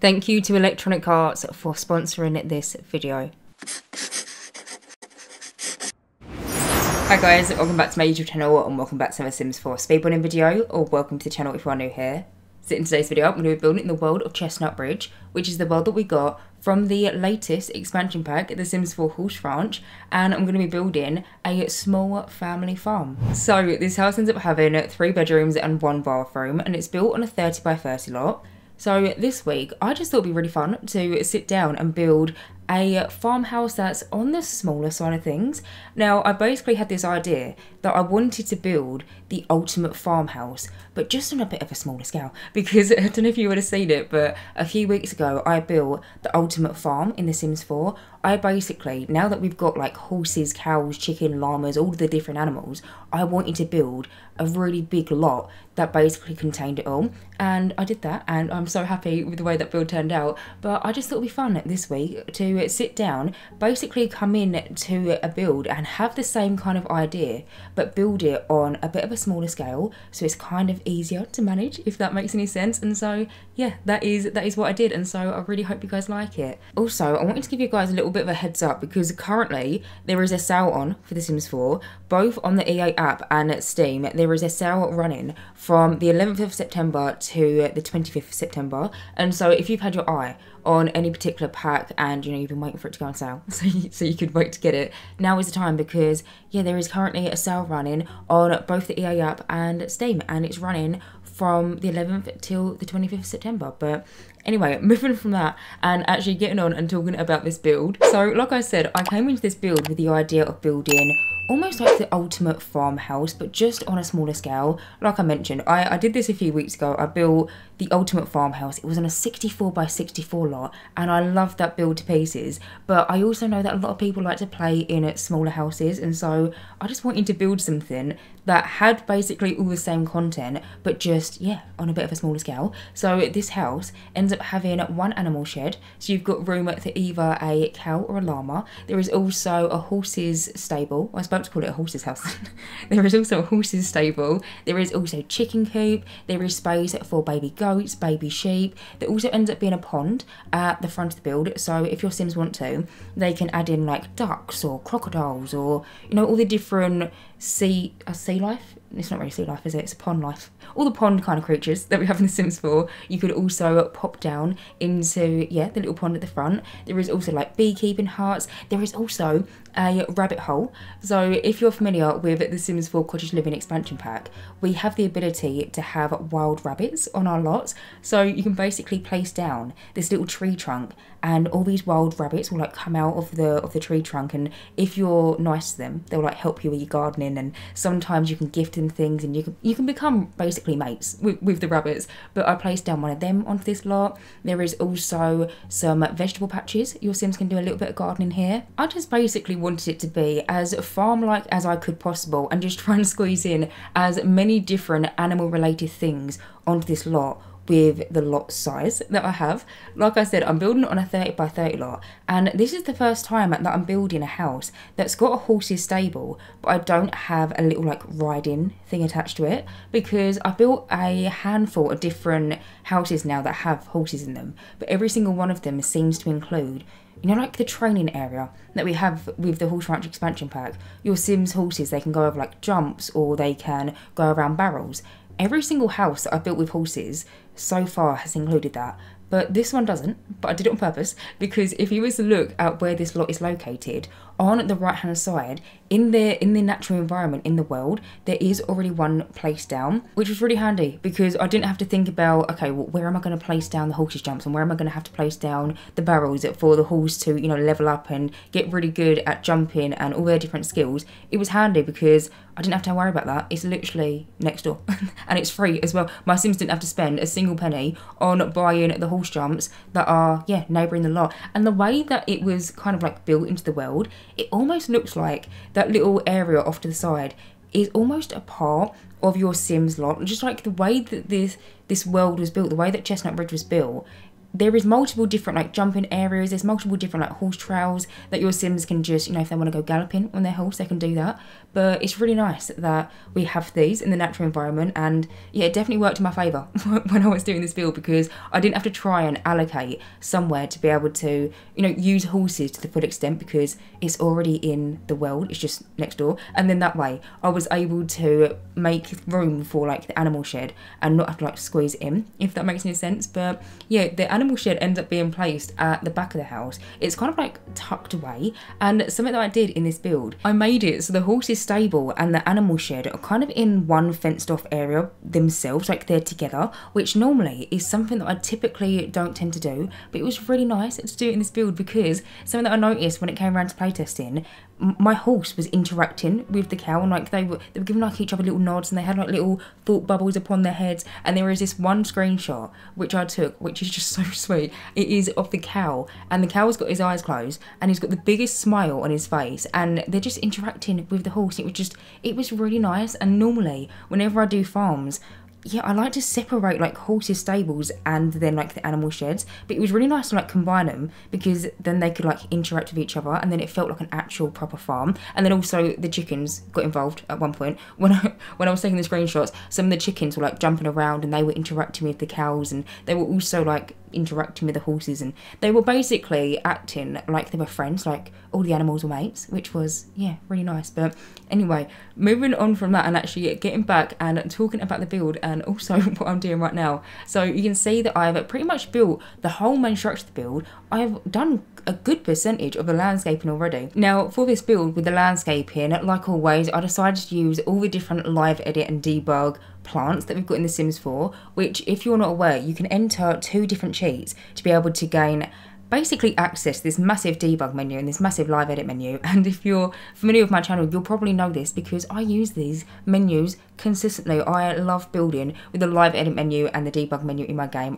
Thank you to Electronic Arts for sponsoring this video. Hi guys, welcome back to my YouTube channel and welcome back to my Sims 4 speedrunning video, or welcome to the channel if you are new here. So in today's video I'm going to be building the world of Chestnut Bridge, which is the world that we got from the latest expansion pack, The Sims 4 Horse Ranch, and I'm going to be building a small family farm. So this house ends up having 3 bedrooms and 1 bathroom, and it's built on a 30 by 30 lot. So this week I just thought it'd be really fun to sit down and build a farmhouse that's on the smaller side of things. Now, I basically had this idea that I wanted to build the ultimate farmhouse, but just on a bit of a smaller scale, because I don't know if you would have seen it, but a few weeks ago I built the ultimate farm in The Sims 4. I basically, now that we've got like horses, cows, chicken, llamas, all the different animals, I wanted to build a really big lot that basically contained it all, and I did that, and I'm so happy with the way that build turned out. But I just thought it'd be fun this week to sit down, basically come in to a build and have the same kind of idea, but build it on a bit of a smaller scale, so it's kind of easier to manage, if that makes any sense. And so yeah, that is what I did, and so I really hope you guys like it. Also, I wanted to give you guys a little bit of a heads up, because currently there is a sale on for The Sims 4, both on the EA app and Steam. There is a sale running from the 11th of September to the 25th of September, and so if you've had your eye on any particular pack and you've been waiting for it to go on sale so you could wait to get it, now is the time, because yeah, there is currently a sale running on both the EA app and Steam, and it's running from the 11th till the 25th of September. But anyway, moving from that and actually getting on and talking about this build. So like I said, I came into this build with the idea of building almost like the ultimate farmhouse, but just on a smaller scale. Like I mentioned, I did this a few weeks ago. I built the ultimate farmhouse. It was on a 64 by 64 lot, and I love that build to pieces. But I also know that a lot of people like to play in smaller houses, and so I just wanted to build something that had basically all the same content, but just, yeah, on a bit of a smaller scale. So this house ends up having 1 animal shed, so you've got room for either a cow or a llama. There is also a horse's stable. I was about to call it a horse's house. There is also a horse's stable. There is also chicken coop. There is space for baby goats, baby sheep. There also ends up being a pond at the front of the build, so if your Sims want to, they can add in like ducks or crocodiles, or all the different sea life. It's not really sea life, is it? It's pond life. All the pond kind of creatures that we have in The Sims 4, you could also pop down into, yeah, the little pond at the front. There is also like beekeeping huts. There is also a rabbit hole. So if you're familiar with The Sims 4 Cottage Living expansion pack, we have the ability to have wild rabbits on our lots. So you can basically place down this little tree trunk, and all these wild rabbits will like come out of the tree trunk, and if you're nice to them, they'll like help you with your gardening, and sometimes you can gift them things, and you can become basically mates with the rabbits. But I placed down one of them onto this lot. There is also some vegetable patches. Your Sims can do a little bit of gardening here. I just basically wanted it to be as farm-like as I could possible, and just try and squeeze in as many different animal related things onto this lot with the lot size that I have. Like I said, I'm building it on a 30 by 30 lot, and this is the first time that I'm building a house that's got a horse's stable, but I don't have a little like riding thing attached to it, because I built a handful of different houses now that have horses in them, but every single one of them seems to include, like the training area that we have with the Horse Ranch expansion pack. Your Sims horses, they can go over like jumps, or they can go around barrels. Every single house that I've built with horses so far has included that, but this one doesn't. But I did it on purpose, because if you was to look at where this lot is located, on the right hand side, in the natural environment in the world, there is already one placed down, which was really handy, because I didn't have to think about, okay, well, where am I going to place down the horses jumps, and where am I going to have to place down the barrels for the horse to level up and get really good at jumping and all their different skills. It was handy because I didn't have to worry about that. It's literally next door and it's free as well. My Sims didn't have to spend a single penny on buying the horse jumps that are, yeah, neighbouring the lot. And the way that it was kind of like built into the world, it almost looks like that little area off to the side is almost a part of your Sims lot. Just like the way that this world was built, the way that Chestnut Bridge was built, there is multiple different like jumping areas, there's multiple different like horse trails that your Sims can just, you know, if they want to go galloping on their horse, they can do that. But it's really nice that we have these in the natural environment, and yeah, it definitely worked in my favour when I was doing this build, because I didn't have to try and allocate somewhere to be able to, you know, use horses to the full extent, because it's already in the world, it's just next door. And then that way I was able to make room for like the animal shed and not have to like squeeze it in, if that makes any sense. But yeah, the animal shed ends up being placed at the back of the house. It's kind of like tucked away, and something that I did in this build, I made it so the horses stable and the animal shed are kind of in one fenced off area themselves, like they're together, which normally is something that I typically don't tend to do, but it was really nice to do it in this build, because something that I noticed when it came around to playtesting, my horse was interacting with the cow, and like they were giving like each other little nods, and they had like little thought bubbles upon their heads. And there is this one screenshot which I took, which is just so sweet. It is of the cow, and the cow's got his eyes closed and he's got the biggest smile on his face, and they're just interacting with the horse. It was really nice. And normally whenever I do farms, yeah, I like to separate like horses stables and then like the animal sheds, but it was really nice to like combine them, because then they could like interact with each other, and then it felt like an actual proper farm. And then also the chickens got involved at one point when I was taking the screenshots. Some of the chickens were like jumping around, and they were interacting with the cows, and they were also like interacting with the horses, and they were basically acting like they were friends, like all the animals were mates, which was, yeah, really nice. But anyway, moving on from that and actually getting back and talking about the build and also what I'm doing right now. So you can see that I've pretty much built the whole main structure of the build. I've done a good percentage of the landscaping already. Now for this build with the landscaping, like always, I decided to use all the different live edit and debug plants that we've got in The Sims 4, which, if you're not aware, you can enter 2 different cheats to be able to gain basically access this massive debug menu and this massive live edit menu. And if you're familiar with my channel, you'll probably know this, because I use these menus consistently. I love building with the live edit menu and the debug menu in my game.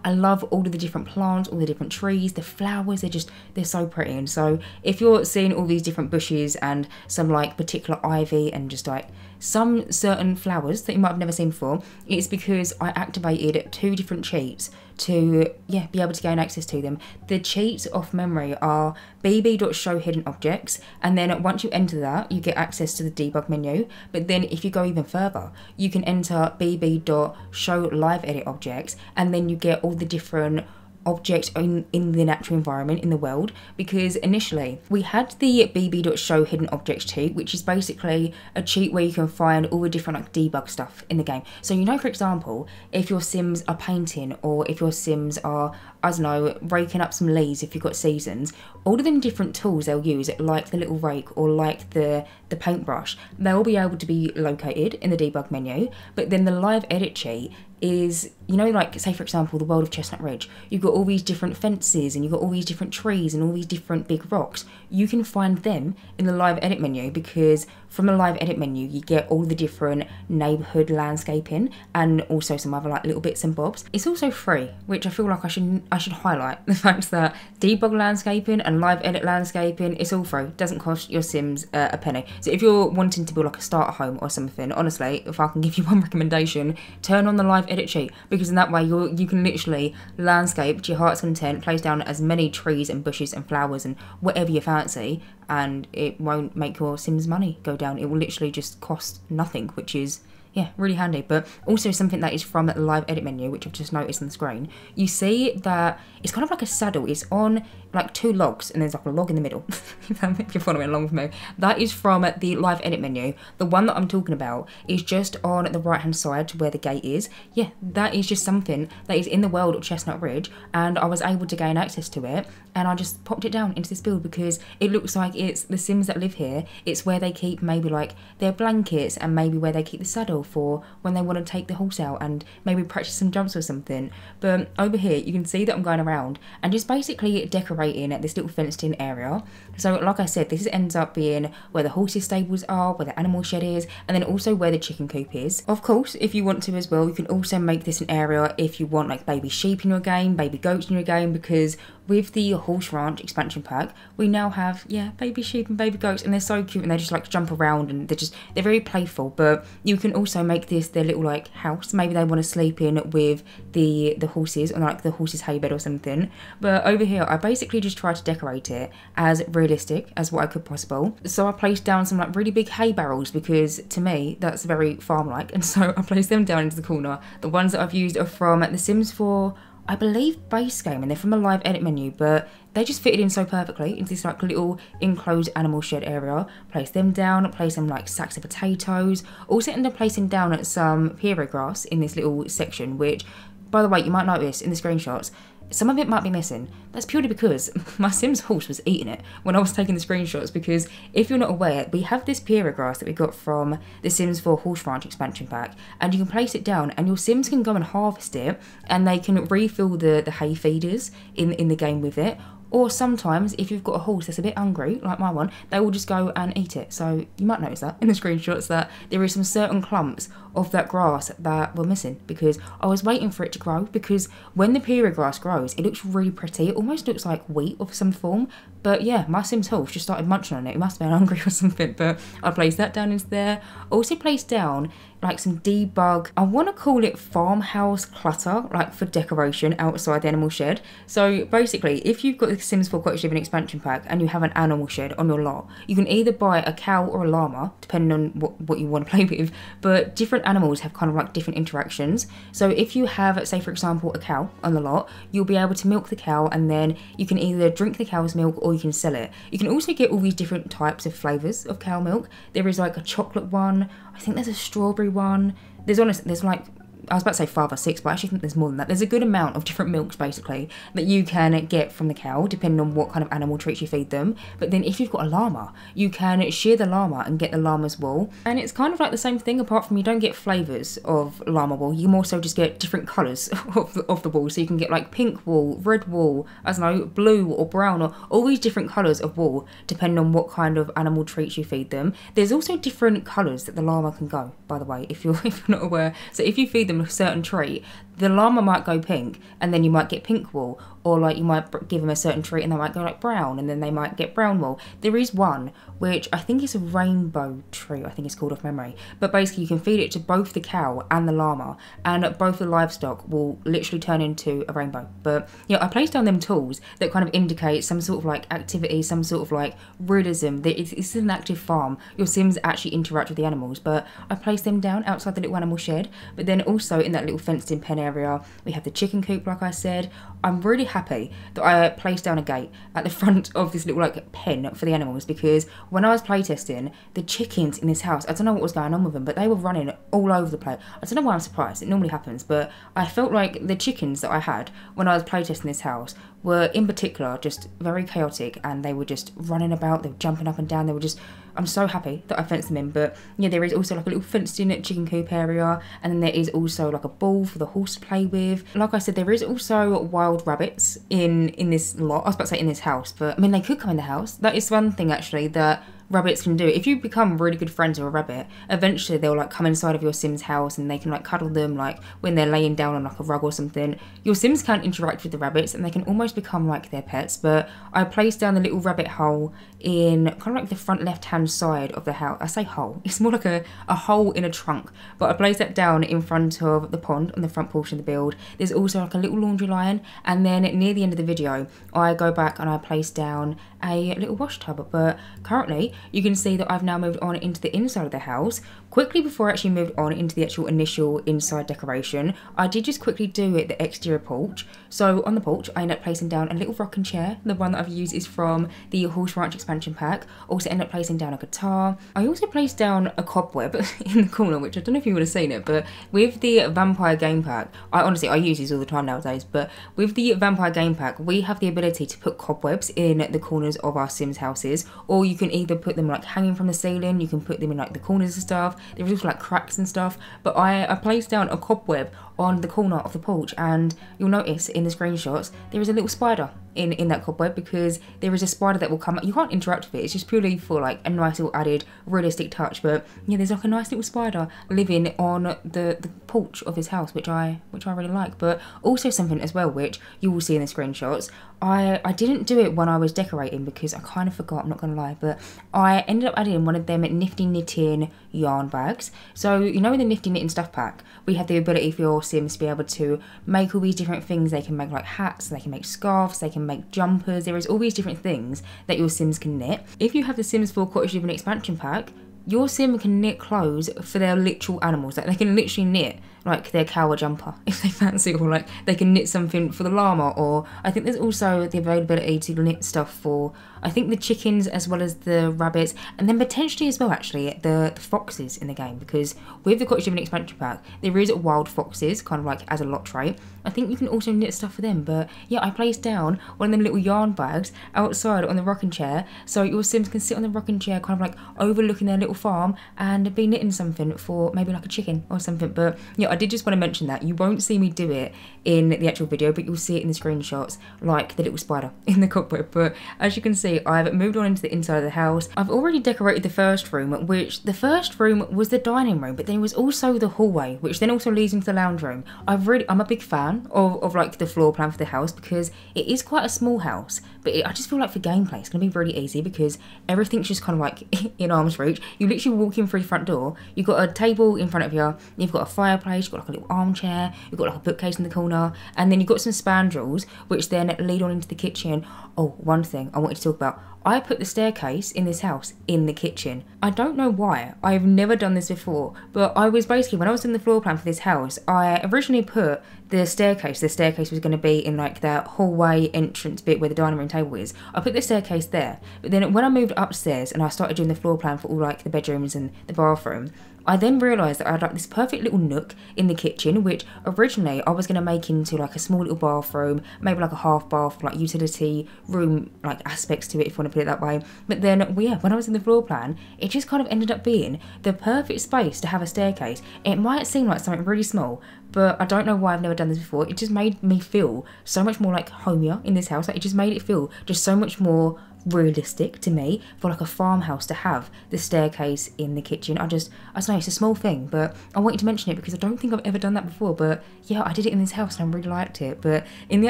I love all of the different plants, all the different trees, the flowers, they're so pretty. And so if you're seeing all these different bushes and some like particular ivy and just like some certain flowers that you might have never seen before, it's because I activated 2 different cheats to, yeah, be able to gain access to them. The cheats off memory are bb.show hidden objects, and then once you enter that, you get access to the debug menu. But then if you go even further, you can enter bb.show live edit objects, and then you get all the different objects in the natural environment in the world. Because initially we had the bb.show hidden objects cheat, which is basically a cheat where you can find all the different like debug stuff in the game. So, you know, for example, if your Sims are painting, or if your Sims are, I don't know, raking up some leaves, if you've got seasons, all of them different tools they'll use, like the little rake or like the paintbrush, they'll be able to be located in the debug menu. But then the live edit cheat is, you know, like say for example the world of Chestnut Ridge, you've got all these different fences and you've got all these different trees and all these different big rocks. You can find them in the live edit menu, because from the live edit menu you get all the different neighborhood landscaping and also some other like little bits and bobs. It's also free, which I feel like I should highlight the fact that debug landscaping and live edit landscaping, it's all free. It doesn't cost your Sims a penny. So if you're wanting to build like a starter home or something, honestly, if I can give you one recommendation, turn on the live edit cheat, because in that way you can literally landscape to your heart's content, place down as many trees and bushes and flowers and whatever you fancy, and it won't make your Sims money go down. It will literally just cost nothing, which is, yeah, really handy. But also something that is from that live edit menu, which I've just noticed on the screen, you see that it's kind of like a saddle. It's on like 2 logs, and there's like a log in the middle. If you're following along with me, that is from the live edit menu. The one that I'm talking about is just on the right hand side to where the gate is. Yeah, that is just something that is in the world of Chestnut Ridge, and I was able to gain access to it, and I just popped it down into this build because it looks like it's the Sims that live here. It's where they keep maybe like their blankets, and maybe where they keep the saddle for when they want to take the horse out and maybe practice some jumps or something. But over here you can see that I'm going around and just basically decorating this little fenced in area. So like I said, this ends up being where the horses stables are, where the animal shed is, and then also where the chicken coop is. Of course, if you want to as well, you can also make this an area if you want like baby sheep in your game, baby goats in your game, because with the Horse Ranch expansion pack, we now have, yeah, baby sheep and baby goats, and they're so cute, and they just like jump around, and they're very playful. But you can also make this their little like house. Maybe they want to sleep in with the horses, or like the horse's hay bed or something. But over here, I basically just tried to decorate it as realistic as what I could possible. So I placed down some like really big hay barrels, because to me that's very farm-like, and so I placed them down into the corner. The ones that I've used are from The Sims 4, I believe, base game, and they're from a live edit menu, but they just fitted in so perfectly into this like little enclosed animal shed area. Place them down, place some like sacks of potatoes. Also ended up placing down some Pierre grass in this little section, which, by the way, you might notice in the screenshots, some of it might be missing. That's purely because my Sims horse was eating it when I was taking the screenshots, because if you're not aware, we have this Pierre grass that we got from the Sims 4 Horse Ranch expansion pack, and you can place it down and your Sims can go and harvest it, and they can refill the hay feeders in the game with it. Or sometimes, if you've got a horse that's a bit hungry, like my one, they will just go and eat it. So you might notice that in the screenshots that there is some certain clumps of that grass that were missing, because I was waiting for it to grow, because when the Pierre grass grows, it looks really pretty. It almost looks like wheat of some form. But yeah, my Sims horse just started munching on it. It must have been hungry or something, but I placed that down into there. Also placed down like some debug, I want to call it farmhouse clutter, like for decoration outside the animal shed. So basically, if you've got the Sims 4 Cottage Living expansion pack and you have an animal shed on your lot, you can either buy a cow or a llama, depending on what you want to play with, but different animals have kind of like different interactions. So if you have, say for example, a cow on the lot, you'll be able to milk the cow, and then you can either drink the cow's milk or you can sell it. You can also get all these different types of flavours of cow milk. There is like a chocolate one, I think there's a strawberry one. There's like, I was about to say 5 or 6, but I actually think there's more than that. There's a good amount of different milks, basically, that you can get from the cow, depending on what kind of animal treats you feed them. But then if you've got a llama, you can shear the llama and get the llama's wool. And it's kind of like the same thing, apart from you don't get flavours of llama wool. You more so just get different colours of the wool. So you can get like pink wool, red wool, I don't know, blue or brown, or all these different colours of wool, depending on what kind of animal treats you feed them. There's also different colours that the llama can go, by the way, if you're not aware. So if you feed them a certain treat, the llama might go pink, and then you might get pink wool, or like you might give them a certain treat and they might go like brown, and then they might get brown wool. There is one which I think is a rainbow treat, I think it's called off memory, but basically you can feed it to both the cow and the llama, and both the livestock will literally turn into a rainbow. But yeah, I placed down them tools that kind of indicate some sort of like activity, some sort of like realism, that it's an active farm. Your Sims actually interact with the animals, but I placed them down outside the little animal shed. But then also in that little fenced in pen area, we have the chicken coop, like I said. I'm really happy that I placed down a gate at the front of this little like pen for the animals, because when I was playtesting, the chickens in this house, I don't know what was going on with them, but they were running all over the place. I don't know why I'm surprised, it normally happens, but I felt like the chickens that I had when I was playtesting this house were in particular just very chaotic, and they were just running about, they were jumping up and down, they were just, I'm so happy that I fenced them in. But yeah, there is also like a little fenced in chicken coop area, and then there is also like a ball for the horse to play with. Like I said, there is also wild rabbits in this lot. I was about to say in this house, but I mean they could come in the house. That is one thing actually that rabbits can do. If you become really good friends with a rabbit, eventually they'll like come inside of your Sims house, and they can like cuddle them like when they're laying down on like a rug or something. Your Sims can't interact with the rabbits, and they can almost become like their pets. But I placed down the little rabbit hole in kind of like the front left hand side of the house. I say hole, it's more like a hole in a trunk, but I placed that down in front of the pond on the front portion of the build. There's also like a little laundry line, and then near the end of the video I go back and I place down a little wash tub. But currently you can see that I've now moved on into the inside of the house. Quickly before I actually moved on into the actual initial inside decoration, I did just quickly do it the exterior porch. So on the porch I ended up placing down a little rocking chair. The one that I've used is from the Horse Ranch expansion pack. Also ended up placing down a guitar. I also placed down a cobweb in the corner, which I don't know if you would have seen it, but with the vampire game pack, I use these all the time nowadays, but with the vampire game pack we have the ability to put cobwebs in the corners of our Sims houses, or you can either put them like hanging from the ceiling, you can put them in like the corners and stuff. There was also like cracks and stuff, but I placed down a cobweb on the corner of the porch, and you'll notice in the screenshots there is a little spider in that cobweb, because there is a spider that will come. You can't interact with it, it's just purely for like a nice little added realistic touch. But yeah, there's like a nice little spider living on the porch of his house, which I really like. But also something as well, which you will see in the screenshots, I didn't do it when I was decorating because I kind of forgot, I'm not gonna lie, but I ended up adding one of them nifty knitting yarn bags. So you know, in the nifty knitting stuff pack, we have the ability for your Sims to be able to make all these different things. They can make like hats, they can make scarves, they can make jumpers. There is all these different things that your Sims can knit. If you have the Sims 4 Cottage Living expansion pack, your Sim can knit clothes for their literal animals. Like they can literally knit like their cow jumper if they fancy, or like they can knit something for the llama, or I think there's also the availability to knit stuff for, I think, the chickens as well as the rabbits, and then potentially as well actually the foxes in the game, because with the Cottage Living expansion pack there is wild foxes kind of like as a lot trait. I think you can also knit stuff for them. But yeah, I placed down one of them little yarn bags outside on the rocking chair, so your Sims can sit on the rocking chair kind of like overlooking their little farm and be knitting something for maybe like a chicken or something. But yeah, I did just want to mention that you won't see me do it in the actual video, but you'll see it in the screenshots, like the little spider in the cobweb. But as you can see, I've moved on into the inside of the house. I've already decorated the first room, which the first room was the dining room, but then it was also the hallway, which then also leads into the lounge room. I'm a big fan of like the floor plan for the house, because it is quite a small house, but I just feel like for gameplay it's going to be really easy, because everything's just kind of like in arm's reach. You literally walk in through the front door, you've got a table in front of you, you've got a fireplace, you've got like a little armchair, you've got like a bookcase in the corner, and then you've got some spandrels which then lead on into the kitchen. Oh, one thing I wanted to talk about, I put the staircase in this house in the kitchen. I don't know why, I've never done this before, but I was basically, when I was in the floor plan for this house, I originally put the staircase was going to be in like that hallway entrance bit where the dining room table is. I put the staircase there, but then when I moved upstairs and I started doing the floor plan for all like the bedrooms and the bathroom, I then realised that I had like this perfect little nook in the kitchen, which originally I was going to make into like a small little bathroom, maybe like a half bath, like utility room like aspects to it, if you want to put it that way. But then, well, yeah, when I was in the floor plan, it just kind of ended up being the perfect space to have a staircase. It might seem like something really small, but I don't know why I've never done this before. It just made me feel so much more like homier in this house. Like, it just made it feel just so much more realistic to me for like a farmhouse to have the staircase in the kitchen. I don't know, it's a small thing, but I wanted to mention it because I don't think I've ever done that before. But yeah, I did it in this house and I really liked it. But in the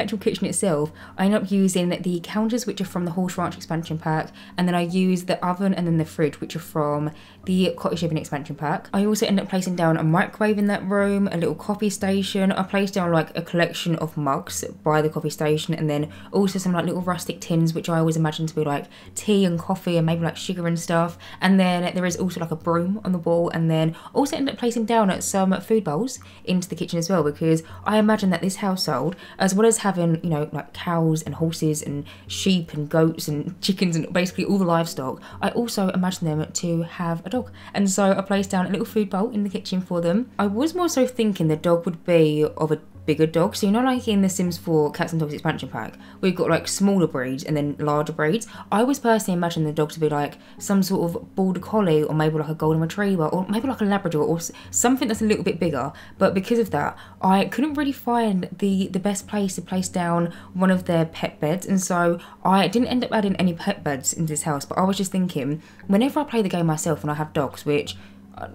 actual kitchen itself, I ended up using the counters, which are from the Horse Ranch expansion pack, and then I used the oven and then the fridge, which are from the Cottage Living expansion pack. I also ended up placing down a microwave in that room, a little coffee station. I placed down like a collection of mugs by the coffee station, and then also some like little rustic tins, which I always imagined to be like tea and coffee and maybe like sugar and stuff. And then there is also like a broom on the wall, and then also ended up placing down some food bowls into the kitchen as well, because I imagine that this household, as well as having, you know, like cows and horses and sheep and goats and chickens and basically all the livestock, I also imagine them to have a dog. And so I placed down a little food bowl in the kitchen for them. I was more so thinking the dog would be of a bigger dog. So you know, like in the Sims 4 Cats and Dogs expansion pack, we've got like smaller breeds and then larger breeds. I was personally imagining the dog to be like some sort of border collie, or maybe like a golden retriever, or maybe like a Labrador, or something that's a little bit bigger. But because of that, I couldn't really find the best place to place down one of their pet beds, and so I didn't end up adding any pet beds into this house. But I was just thinking, whenever I play the game myself and I have dogs, which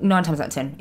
9 times out of 10,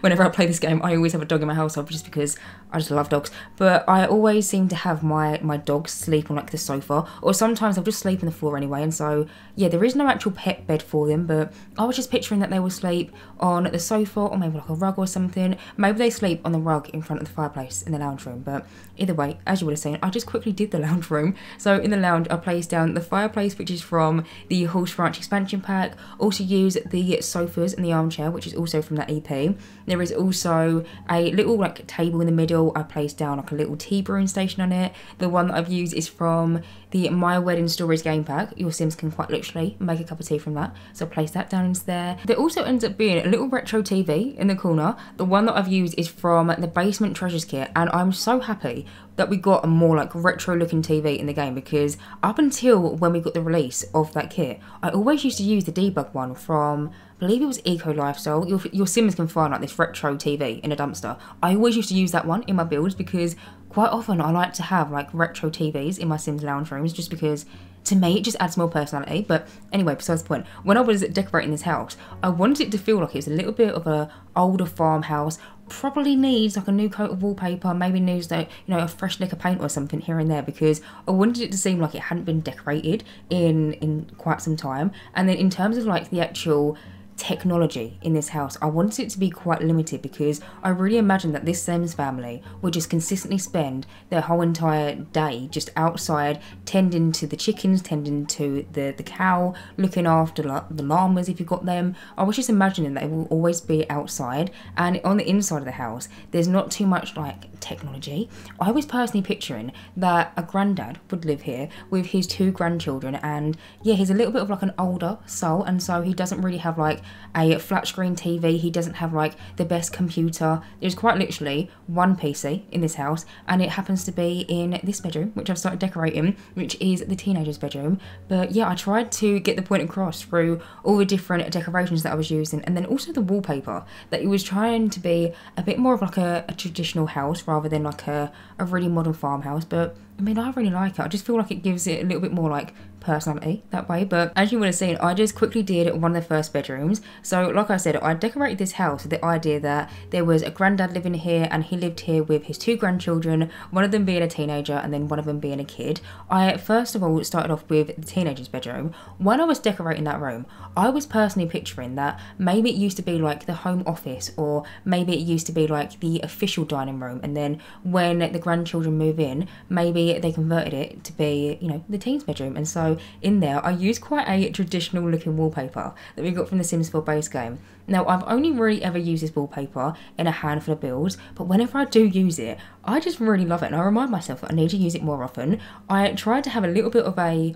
whenever I play this game, I always have a dog in my household, just because I just love dogs. But I always seem to have my dogs sleep on like the sofa, or sometimes they'll just sleep on the floor anyway. And so yeah, there is no actual pet bed for them, but I was just picturing that they will sleep on the sofa, or maybe like a rug or something. Maybe they sleep on the rug in front of the fireplace in the lounge room. But either way, as you would have seen, I just quickly did the lounge room. So in the lounge, I placed down the fireplace, which is from the Horse Ranch expansion pack. Also use the sofas and the armchair, which is also from that EP. There is also a little like table in the middle. I placed down like a little tea brewing station on it. The one that I've used is from the My Wedding Stories game pack. Your Sims can quite literally make a cup of tea from that, so I placed that down into there. There also ends up being a little retro TV in the corner. The one that I've used is from the Basement Treasures kit, and I'm so happy that we got a more like retro looking TV in the game, because up until when we got the release of that kit, I always used to use the debug one from, I believe it was Eco Lifestyle. Your Sims can find like this retro TV in a dumpster. I always used to use that one in my builds because quite often I like to have like retro TVs in my Sims lounge rooms, just because to me it just adds more personality. But anyway, besides the point, when I was decorating this house, I wanted it to feel like it was a little bit of a older farmhouse. Probably needs like a new coat of wallpaper, maybe needs like, you know, a fresh lick of paint or something here and there, because I wanted it to seem like it hadn't been decorated in quite some time. And then in terms of like the actual technology in this house, I wanted it to be quite limited, because I really imagined that this Sims family would just consistently spend their whole entire day just outside, tending to the chickens, tending to the cow, looking after the llamas if you've got them. I was just imagining that it will always be outside, and on the inside of the house there's not too much like technology. I was personally picturing that a granddad would live here with his 2 grandchildren, and yeah, he's a little bit of like an older soul, and so he doesn't really have like a flat screen TV, he doesn't have like the best computer. There's quite literally one PC in this house, and it happens to be in this bedroom, which I've started decorating, which is the teenager's bedroom. But yeah, I tried to get the point across through all the different decorations that I was using, and then also the wallpaper, that it was trying to be a bit more of like a traditional house rather than like a really modern farmhouse. But I mean, I really like it. I just feel like it gives it a little bit more like personality that way. But as you would have seen, I just quickly did one of the first bedrooms. So like I said, I decorated this house with the idea that there was a granddad living here, and he lived here with his 2 grandchildren, one of them being a teenager and then one of them being a kid. I first of all started off with the teenager's bedroom. When I was decorating that room, I was personally picturing that maybe it used to be like the home office, or maybe it used to be like the official dining room, and then when the grandchildren move in, maybe they converted it to be, you know, the teens bedroom. And so in there I used quite a traditional looking wallpaper that we got from the Sims 4 base game. Now, I've only really ever used this wallpaper in a handful of builds, but whenever I do use it, I just really love it, and I remind myself that I need to use it more often. I tried to have a little bit of a,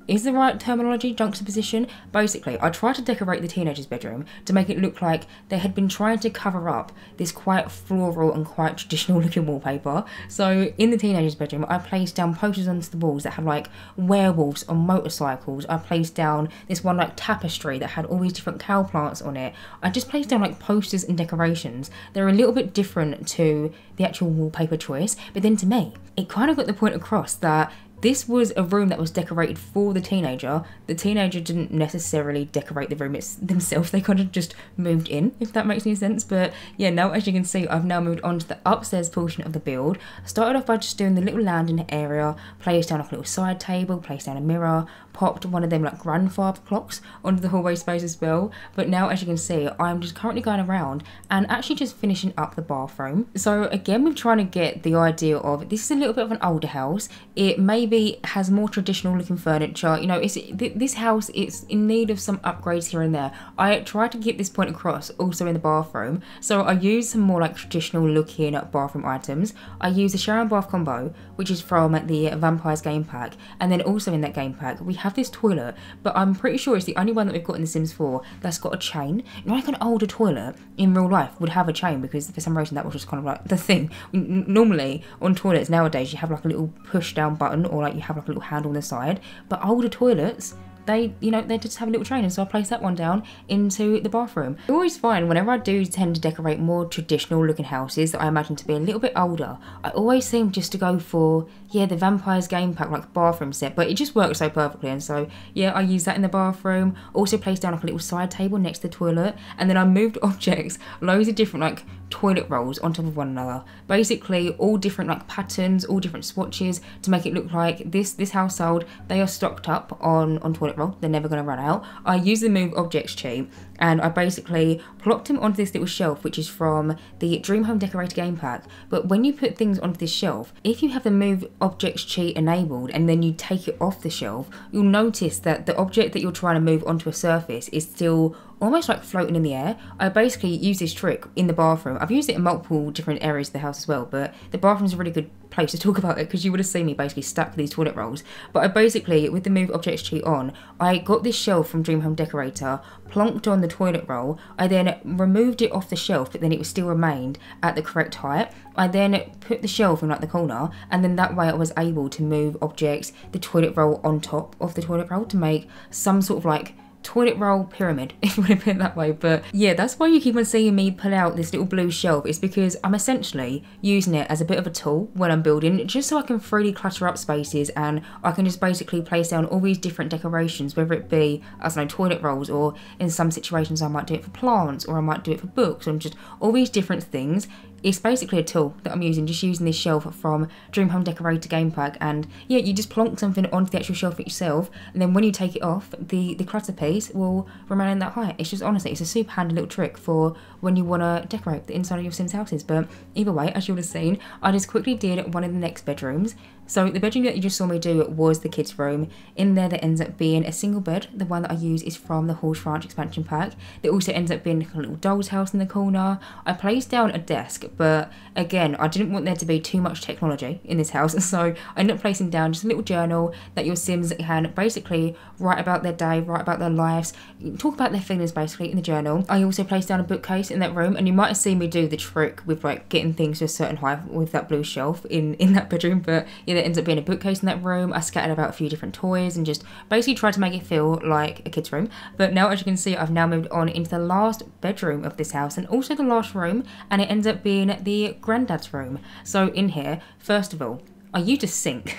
is the right terminology, juxtaposition? Basically, I tried to decorate the teenager's bedroom to make it look like they had been trying to cover up this quite floral and quite traditional looking wallpaper. So in the teenager's bedroom, I placed down posters onto the walls that had like werewolves on motorcycles. I placed down this one like tapestry that had all these different cow plants on it. I just placed down like posters and decorations. They're a little bit different to the actual wallpaper choice, but then to me, it kind of got the point across that this was a room that was decorated for the teenager. The teenager didn't necessarily decorate the room themselves. They kind of just moved in, if that makes any sense. But yeah, now as you can see, I've now moved on to the upstairs portion of the build. I started off by just doing the little landing area, placed down like a little side table, placed down a mirror, popped one of them like grandfather clocks onto the hallway space as well. But now as you can see, I'm just currently going around and actually just finishing up the bathroom. So again, we're trying to get the idea of, this is a little bit of an older house. It maybe has more traditional looking furniture. You know, this house, it's in need of some upgrades here and there. I tried to get this point across also in the bathroom. So I used some more like traditional looking bathroom items. I used the shower and bath combo, which is from the Vampires game pack. And then also in that game pack, we have this toilet, but I'm pretty sure it's the only one that we've got in The Sims 4 that's got a chain. You know, like an older toilet in real life would have a chain, because for some reason that was just kind of like the thing. Normally on toilets nowadays, you have like a little push down button, or like you have like a little handle on the side, but older toilets, they just have a little train, and so I placed that one down into the bathroom. I always find whenever I do tend to decorate more traditional looking houses that I imagine to be a little bit older, I always seem just to go for, yeah, the Vampires game pack like bathroom set, but it just works so perfectly. And so yeah, I use that in the bathroom. Also placed down like a little side table next to the toilet, and then I moved objects, loads of different like toilet rolls on top of one another, basically all different like patterns, all different swatches, to make it look like this household, they are stocked up on toilet roll. They're never going to run out. I use the move objects cheat, and I basically plopped him onto this little shelf, which is from the Dream Home Decorator game pack. But when you put things onto this shelf, if you have the move objects cheat enabled and then you take it off the shelf, you'll notice that the object that you're trying to move onto a surface is still almost like floating in the air. I basically use this trick in the bathroom. I've used it in multiple different areas of the house as well, but the bathroom's a really good place to talk about it because you would have seen me basically stack these toilet rolls. But I basically, with the move objects cheat on, I got this shelf from Dream Home Decorator, plonked on the toilet roll. I then removed it off the shelf, but then it was still remained at the correct height. I then put the shelf in like the corner, and then that way I was able to move objects, the toilet roll on top of the toilet roll to make some sort of like toilet roll pyramid, if you want to put it that way. But yeah, that's why you keep on seeing me pull out this little blue shelf. It's because I'm essentially using it as a bit of a tool when I'm building, just so I can freely clutter up spaces, and I can just basically place down all these different decorations, whether it be, I don't know, toilet rolls, or in some situations I might do it for plants, or I might do it for books, and just all these different things. It's basically a tool that I'm using, just using this shelf from Dream Home Decorator game pack. And yeah, you just plonk something onto the actual shelf itself, and then when you take it off, the clutter piece will remain in that height. It's just, honestly, it's a super handy little trick for when you want to decorate the inside of your Sims houses. But either way, as you would have seen, I just quickly did one of the next bedrooms. So the bedroom that you just saw me do was the kids' room. In there ends up being a single bed. The one that I use is from the Horse Ranch expansion pack. There also ends up being a little doll's house in the corner. I placed down a desk, but again, I didn't want there to be too much technology in this house, so I ended up placing down just a little journal that your Sims can basically write about their day, write about their lives, talk about their feelings basically in the journal. I also placed down a bookcase in that room, and you might have seen me do the trick with like getting things to a certain height with that blue shelf in that bedroom. But yeah, there ends up being a bookcase in that room. I scattered about a few different toys and just basically tried to make it feel like a kid's room. But now, as you can see, I've now moved on into the last bedroom of this house, and also the last room, and it ends up being the granddad's room. So in here, first of all, I used a sink,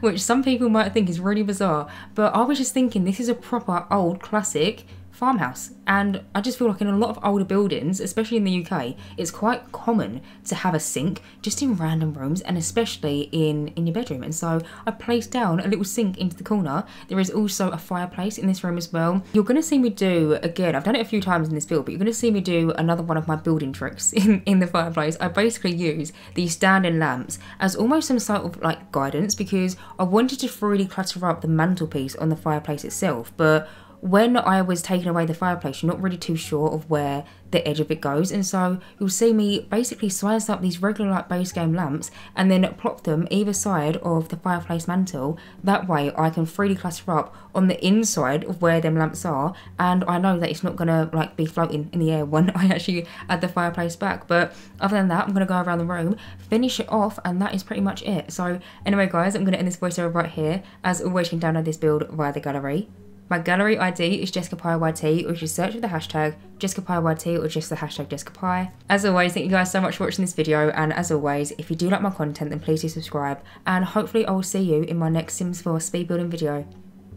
which some people might think is really bizarre, but I was just thinking this is a proper old classic farmhouse, and I just feel like in a lot of older buildings, especially in the UK, it's quite common to have a sink just in random rooms, and especially in your bedroom. And so I placed down a little sink into the corner. There is also a fireplace in this room as well. You're going to see me do, again, I've done it a few times in this build, but you're going to see me do another one of my building tricks in the fireplace. I basically use these standing lamps as almost some sort of like guidance, because I wanted to freely clutter up the mantelpiece on the fireplace itself, but when I was taking away the fireplace, you're not really too sure of where the edge of it goes, and so you'll see me basically slice up these regular like base game lamps and then plop them either side of the fireplace mantle. That way I can freely clutter up on the inside of where them lamps are, and I know that it's not gonna like be floating in the air when I actually add the fireplace back. But other than that, I'm gonna go around the room, finish it off, and that is pretty much it. So anyway guys, I'm gonna end this voiceover right here. As always, you can download this build via the gallery. My gallery ID is JessicapieYT, or you should search for the hashtag JessicapieYT or just the hashtag Jessicapie. As always, thank you guys so much for watching this video, and as always, if you do like my content, then please do subscribe, and hopefully I will see you in my next Sims 4 speed building video.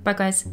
Bye guys.